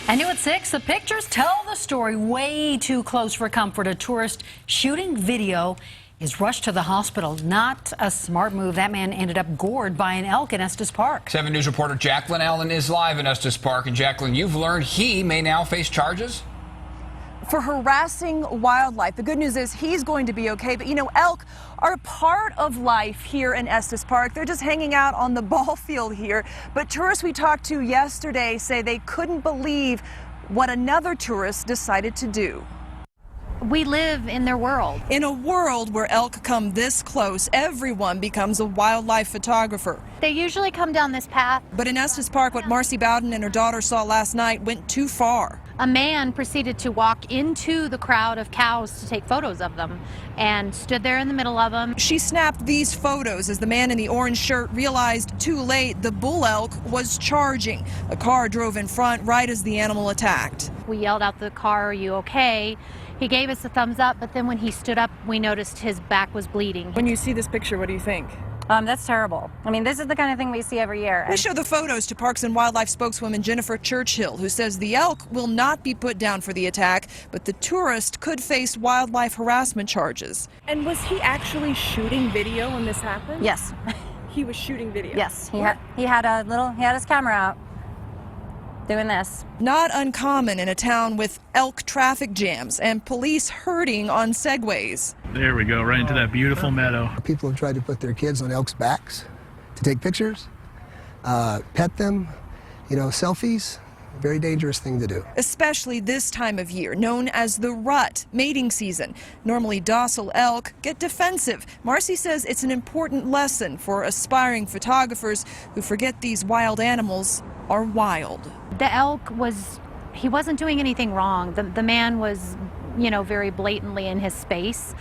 And new at 6, the pictures tell the story. Way too close for comfort. A tourist shooting video is rushed to the hospital. Not a smart move. That man ended up gored by an elk in Estes Park. 7 News reporter Jaclyn Allen is live in Estes Park. And Jaclyn, you've learned he may now face charges for harassing wildlife. The good news is he's going to be okay, but you know, elk are part of life here in Estes Park. They're just hanging out on the ball field here. But tourists we talked to yesterday say they couldn't believe what another tourist decided to do. We live in their world. In a world where elk come this close, everyone becomes a wildlife photographer. They usually come down this path. But in Estes Park, what Marcy Bowden and her daughter saw last night went too far. A man proceeded to walk into the crowd of cows to take photos of them and stood there in the middle of them. She snapped these photos as the man in the orange shirt realized too late the bull elk was charging. A car drove in front right as the animal attacked. We yelled out the car, "Are you okay?" He gave us a thumbs up, but then when he stood up, we noticed his back was bleeding. When you see this picture, what do you think? That's terrible. I mean, this is the kind of thing we see every year. We show the photos to Parks and Wildlife spokeswoman Jennifer Churchill, who says the elk will not be put down for the attack, but the tourist could face wildlife harassment charges. And was he actually shooting video when this happened? Yes. He was shooting video? Yes. He had his camera out doing this. Not uncommon in a town with elk traffic jams and police herding on segways. There we go, right into that beautiful meadow. People have tried to put their kids on elk's backs to take pictures, pet them, selfies. Very dangerous thing to do. Especially this time of year, known as the rut, mating season. Normally docile elk get defensive. Marcy says it's an important lesson for aspiring photographers who forget these wild animals are wild. The elk he wasn't doing anything wrong. The man was, very blatantly in his space.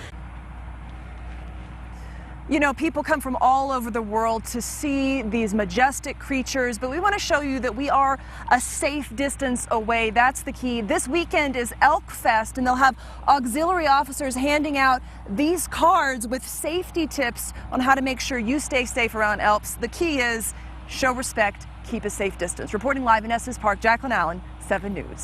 You know, people come from all over the world to see these majestic creatures, but we want to show you that we are a safe distance away. That's the key. This weekend is Elk Fest, and they'll have auxiliary officers handing out these cards with safety tips on how to make sure you stay safe around elks. The key is show respect, keep a safe distance. Reporting live in Estes Park, Jaclyn Allen, 7 News.